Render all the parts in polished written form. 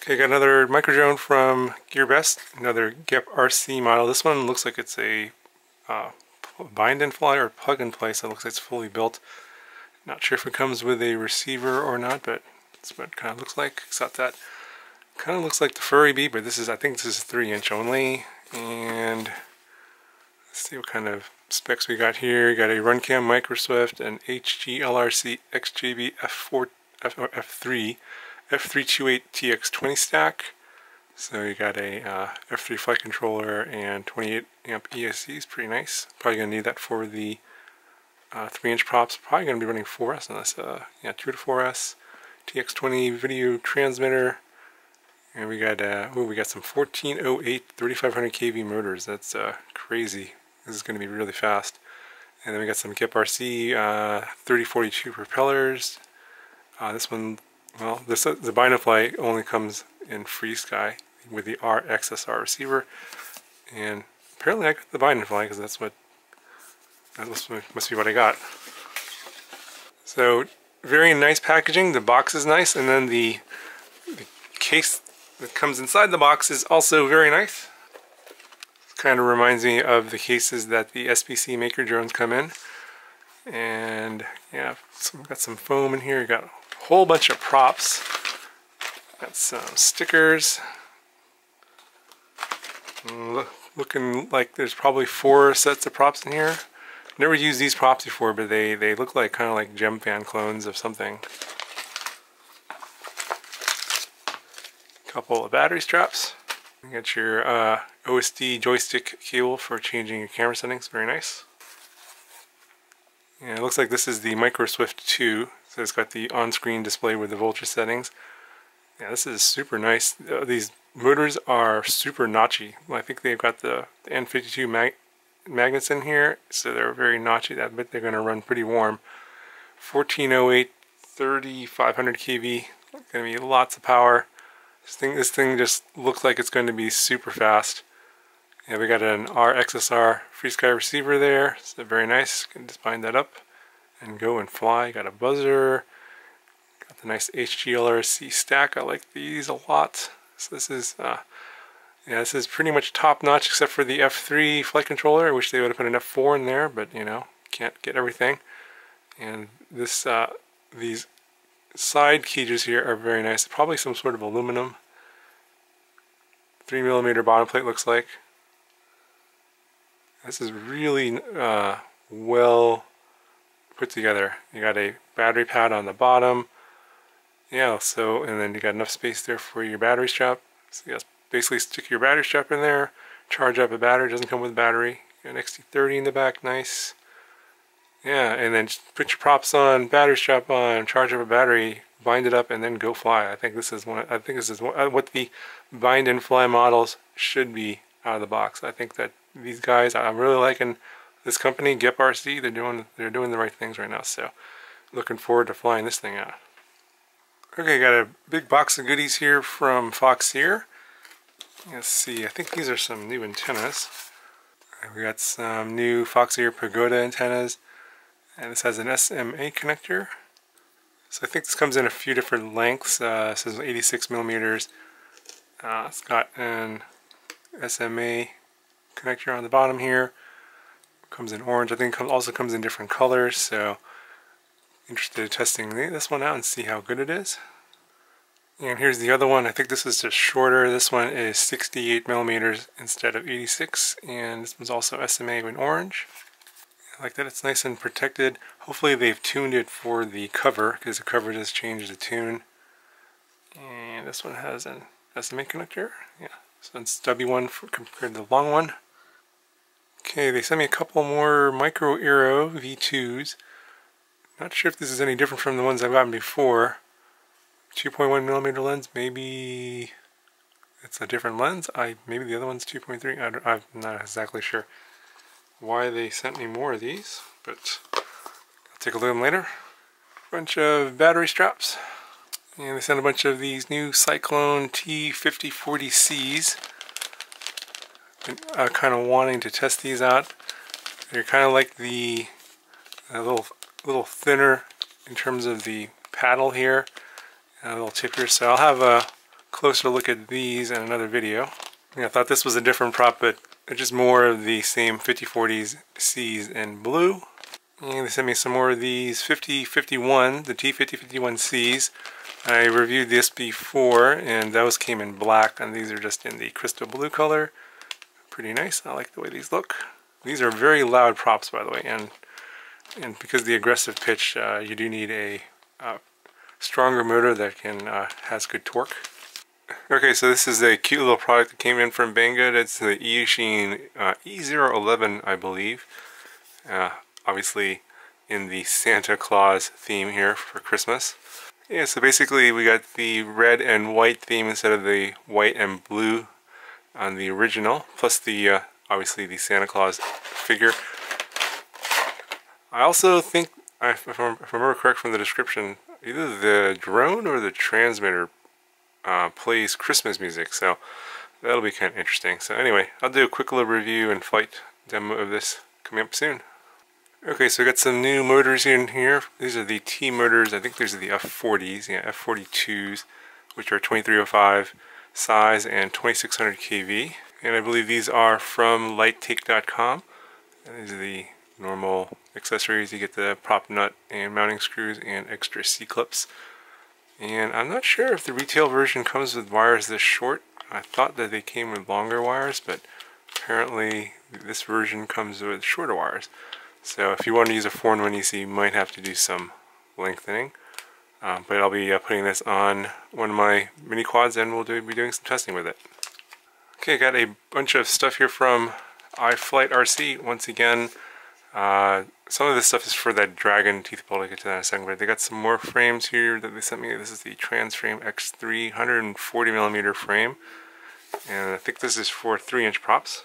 Okay, got another micro drone from Gearbest, another GEP RC model. This one looks like it's a bind and fly or plug and play, so it looks like it's fully built. Not sure if it comes with a receiver or not, but that's what it kind of looks like. Except that kind of looks like the Furry Bee, but I think this is 3" only. And let's see what kind of specs we got here. We got a Runcam Microswift and HG-LRC XJB F3 F328 TX20 stack. So you got a F3 flight controller and 28 amp ESCs, pretty nice. Probably gonna need that for the 3" props. Probably gonna be running 4S on this. 2 to 4S TX20 video transmitter, and we got some 1408 3500 kV motors. That's crazy. This is gonna be really fast. And then we got some GEP RC 3042 propellers. This one. Well, the bind and fly only comes in free sky with the RXSR receiver, and apparently I got the bind and fly because that must be what I got. So very nice packaging. The box is nice, and then the case that comes inside the box is also very nice. It kind of reminds me of the cases that the SPC maker drones come in. And yeah, so we've got some foam in here. You got whole bunch of props. Got some stickers. Looking like there's probably 4 sets of props in here. Never used these props before, but they look like kind of like gem fan clones of something. Couple of battery straps. You got your OSD joystick cable for changing your camera settings. Very nice. Yeah, it looks like this is the Microswift 2, so it's got the on-screen display with the voltage settings. Yeah, this is super nice. These motors are super notchy. I think they've got the N52 magnets in here, so they're very notchy. I bet they're going to run pretty warm. 1408 3500 kV, going to be lots of power. This thing just looks like it's going to be super fast. Yeah, we got an RXSR free sky receiver there, so very nice. Can just bind that up and go and fly. Got a buzzer, got the nice HG-LRC stack. I like these a lot. So this is, yeah, this is pretty much top notch except for the F3 flight controller. I wish they would have put an F4 in there, but you know, can't get everything. And this, these side cages here are very nice. Probably some sort of aluminum. 3mm bottom plate looks like. This is really well put together. You got a battery pad on the bottom. Yeah, so, and then you got enough space there for your battery strap. So you just basically stick your battery strap in there, charge up a battery. Doesn't come with a battery. You got an XT30 in the back, nice. Yeah, and then just put your props on, battery strap on, charge up a battery, bind it up, and then go fly. I think this is what the bind and fly models should be out of the box. I think that these guys, I'm really liking this company, GEP RC. They're doing the right things right now. So, looking forward to flying this thing out. Okay, got a big box of goodies here from Foxeer. Let's see. I think these are some new antennas. We got some new Foxeer Pagoda antennas, and this has an SMA connector. So I think this comes in a few different lengths. It says 86mm. It's got an SMA connector on the bottom here. Comes in orange. I think it also comes in different colors, so interested in testing this one out and see how good it is. And here's the other one. I think this is just shorter. This one is 68mm instead of 86, and this one's also SMA in orange. I like that it's nice and protected. Hopefully they've tuned it for the cover, because the cover does change the tune. And this one has an SMA connector. Yeah, so it's W1 compared to the long one. Okay, they sent me a couple more Micro Aero V2s. Not sure if this is any different from the ones I've gotten before. 2.1mm lens, maybe it's a different lens. Maybe the other one's 2.3. I'm not exactly sure why they sent me more of these, but I'll take a look at them later. Bunch of battery straps, and they sent a bunch of these new Cyclone T5040Cs. Been kind of wanting to test these out. They're kind of like the little thinner in terms of the paddle here, and a little tippier. So I'll have closer look at these in another video. I thought this was a different prop, but it's just more of the same 5040s Cs in blue. And they sent me some more of these 5051, the T5051Cs. I reviewed this before, and those came in black, and these are just in the crystal blue color. Pretty nice. I like the way these look. These are very loud props, by the way, and because of the aggressive pitch, you do need a stronger motor that can has good torque. Okay, so this is a cute little product that came in from Banggood. It's the Eachine E011, I believe. Obviously in the Santa Claus theme here for Christmas. Yeah, so basically we got the red and white theme instead of the white and blue on the original, plus the obviously the Santa Claus figure. I also think, if I remember correct from the description, either the drone or the transmitter plays Christmas music, so that'll be kind of interesting. So anyway, I'll do a quick little review and flight demo of this coming up soon. Okay, so I got some new motors in here. These are the T motors. I think these are the F40s, yeah, F42s, which are 2305 size and 2600 kV. And I believe these are from lighttake.com. These are the normal accessories. You get the prop nut and mounting screws and extra C-clips. And I'm not sure if the retail version comes with wires this short. I thought that they came with longer wires, but apparently this version comes with shorter wires. So if you want to use a 4-in-1 EC, you might have to do some lengthening. But I'll be putting this on one of my mini quads, and we'll be doing some testing with it. Okay, I got a bunch of stuff here from iFlight RC. Once again, some of this stuff is for that Dragon teeth build. I'll get to that in a second, but they got some more frames here that they sent me. This is the Transframe X3 140mm frame, and I think this is for 3-inch props.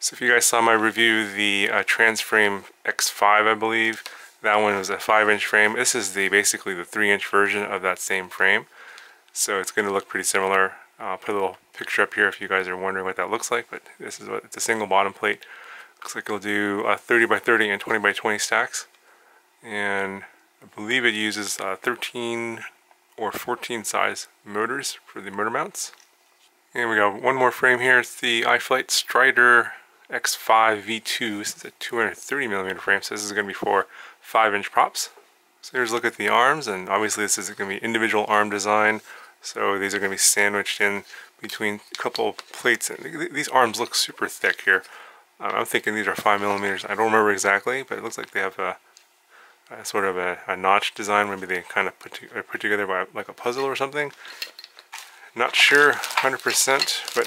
So if you guys saw my review, the Transframe X5, I believe, that one was a 5-inch frame. This is basically the 3-inch version of that same frame, so it's going to look pretty similar. I'll put a little picture up here if you guys are wondering what that looks like, but this is what it's a single bottom plate. Looks like it'll do 30 by 30 and 20 by 20 stacks, and I believe it uses 13 or 14 size motors for the motor mounts. And we got one more frame here. It's the iFlight Strider X5 V2. This is a 230mm frame, so this is going to be for 5-inch props. So here's a look at the arms, and obviously this is going to be individual arm design, so these are going to be sandwiched in between a couple of plates. And these arms look super thick here. I'm thinking these are 5mm. I don't remember exactly, but it looks like they have a sort of a notch design. Maybe they kind of put together by like a puzzle or something. Not sure 100%, but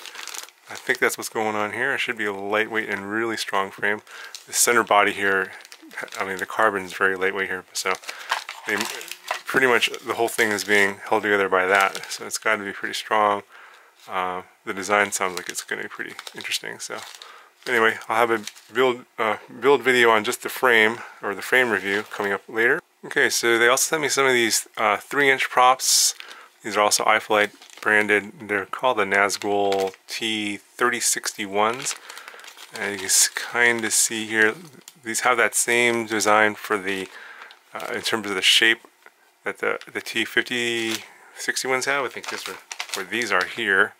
I think that's what's going on here. It should be a lightweight and really strong frame. The center body here, I mean the carbon is very lightweight here, so pretty much the whole thing is being held together by that, so it's got to be pretty strong. The design sounds like it's going to be pretty interesting. So anyway, I'll have a build video on just the frame, or the frame review, coming up later. Okay, so they also sent me some of these 3-inch props. These are also iFlight branded. They're called the Nazgul T3061s. And you can kind of see here, these have that same design for the, in terms of the shape that the T5061s have. I think this is where these are here.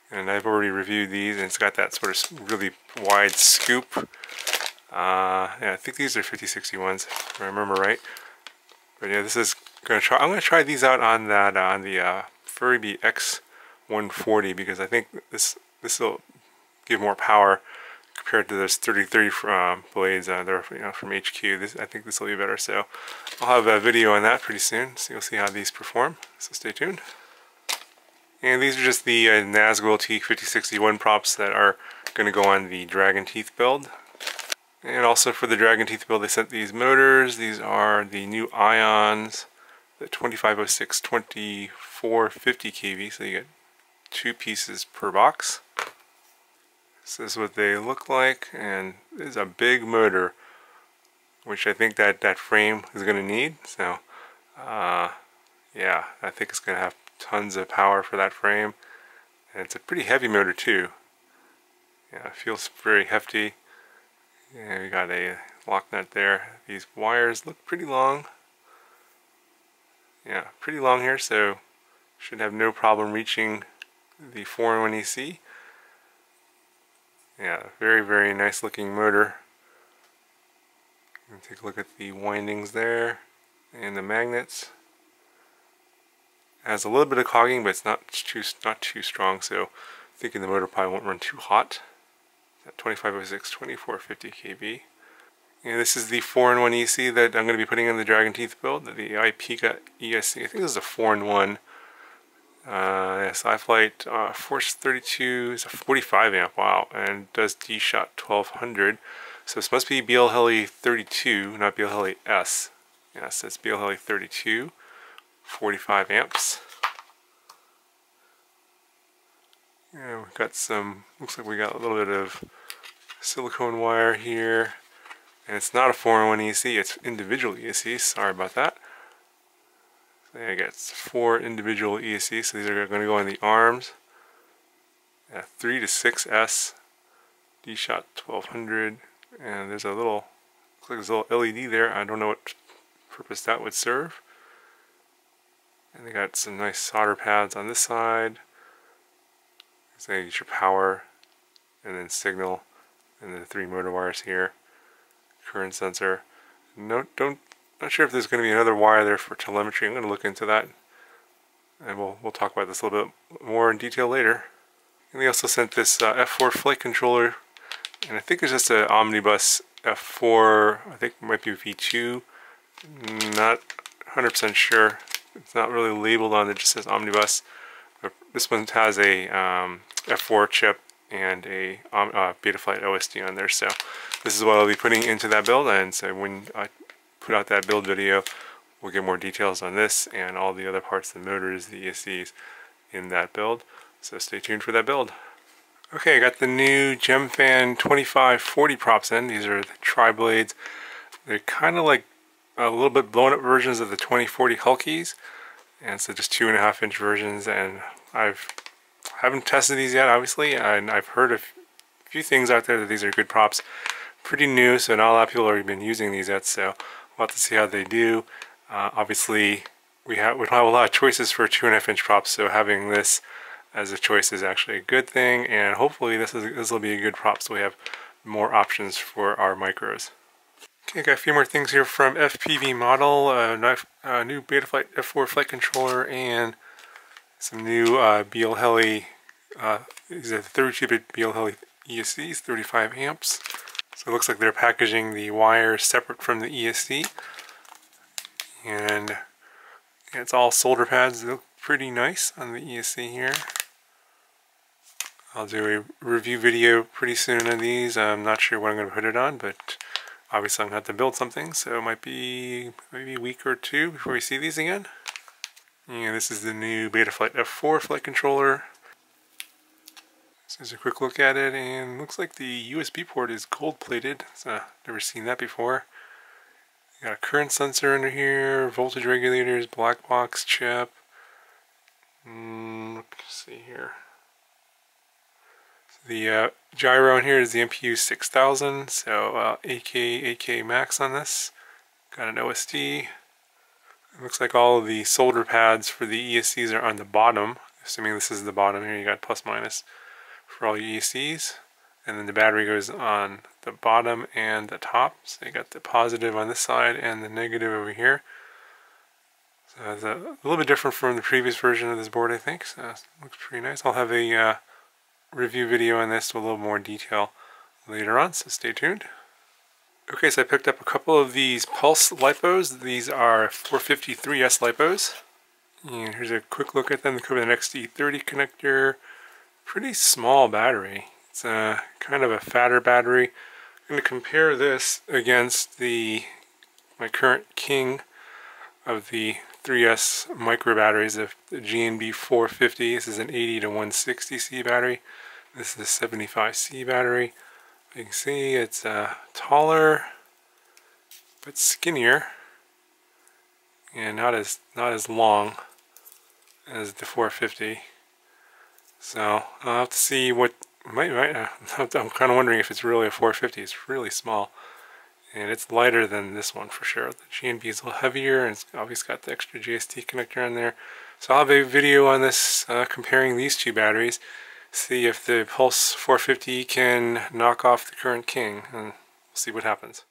And I've already reviewed these, and it's got that sort of really wide scoop. Yeah, I think these are 5061s, if I remember right. But yeah, this is I'm gonna try these out on that on the Furby X140, because I think this will give more power compared to those 3030 blades that are from HQ. I think this will be better. So I'll have a video on that pretty soon, so you'll see how these perform. So stay tuned. And these are just the Nazgul T5061 props that are going to go on the Dragon Teeth build. And also for the Dragon Teeth build, they sent these motors. These are the new Ions, the 2506 2450 kV, so you get 2 pieces per box. This is what they look like, and this is a big motor, which I think that frame is going to need. So yeah, I think it's going to have tons of power for that frame, and it's a pretty heavy motor too. Yeah, it feels very hefty. Yeah, we got a lock nut there. These wires look pretty long. Yeah, pretty long here, so should have no problem reaching the 4-in-1 EC. Yeah, very, very nice looking motor. Take a look at the windings there and the magnets. It has a little bit of clogging, but it's not too strong, so I'm thinking the motor probably won't run too hot. At 2506, 2450 kV. And this is the 4-in-1 EC that I'm going to be putting in the Dragon Teeth build, the IPGA ESC. I think this is a 4-in-1. Yes, Betaflight Force 32 is a 45 amp, wow, and does D-Shot 1200. So this must be BL Heli 32, not BL Heli S. Yes, it's BL Heli 32, 45 amps. Yeah, we've got some, looks like we got a little bit of silicone wire here. And it's not a 4-in-1 ESC, it's individual ESCs, sorry about that. I got 4 individual ESCs, so these are going to go in the arms. 3 to 6S, D-Shot 1200, and there's a little, looks like there's a little LED there. I don't know what purpose that would serve. And they got some nice solder pads on this side. So you get your power, and then signal, and then the 3 motor wires here. Current sensor. Not sure if there's going to be another wire there for telemetry. I'm going to look into that, and we'll talk about this a little bit more in detail later. And they also sent this F4 flight controller, and I think it's just an omnibus F4. I think it might be V2. Not 100% sure. It's not really labeled on it. Just says omnibus. But this one has a F4 chip and a Betaflight OSD on there. So this is what I'll be putting into that build, and so when I put out that build video, we'll get more details on this and all the other parts, the motors, the ESCs in that build. So stay tuned for that build. Okay, I got the new GemFan 2540 props in. These are the tri-blades. They're kind of like a little bit blown up versions of the 2040 Hulkies, and so just 2.5-inch versions. And haven't tested these yet, obviously, and I've heard a few things out there that these are good props. Pretty new, so not a lot of people have already been using these yet, so we'll have to see how they do. Obviously, we don't have a lot of choices for 2.5-inch props, so having this as a choice is actually a good thing, and hopefully this will be a good prop, so we have more options for our micros. Okay, got a few more things here from FPV Model, new Betaflight F4 flight controller, and some new BL Heli, these are the 32-bit BL Heli ESCs, 35 amps. So it looks like they're packaging the wires separate from the ESC. And yeah, it's all solder pads. They look pretty nice on the ESC here. I'll do a review video pretty soon on these. I'm not sure what I'm going to put it on, but obviously I'm going to have to build something, so it might be maybe a week or two before we see these again. And this is the new Betaflight F4 flight controller. So here's a quick look at it, and looks like the USB port is gold plated. So never seen that before. You got a current sensor under here, voltage regulators, black box chip. Let's see here. So the gyro in here is the MPU 6000, so 8K max on this. Got an OSD. It looks like all of the solder pads for the ESCs are on the bottom. Assuming this is the bottom here, you got plus minus for all your ESCs, and then the battery goes on the bottom and the top. So you got the positive on this side and the negative over here. So it's a little bit different from the previous version of this board, I think. So it looks pretty nice. I'll have a review video on this with a little more detail later on, so stay tuned. Okay, so I picked up a couple of these pulse lipos. These are 453S lipos. And here's a quick look at them. They come with an XT30 connector. Pretty small battery. It's a kind of a fatter battery. I'm going to compare this against my current king of the 3S micro batteries, the GNB 450. This is an 80 to 160C battery. This is a 75C battery. You can see it's taller but skinnier and not as long as the 450. So I'll have to see what I'm kind of wondering if it's really a 450. It's really small, and it's lighter than this one for sure. The GNB is a little heavier, and it's obviously got the extra GST connector on there. So I'll have a video on this comparing these two batteries, see if the Pulse 450 can knock off the current King, and we'll see what happens.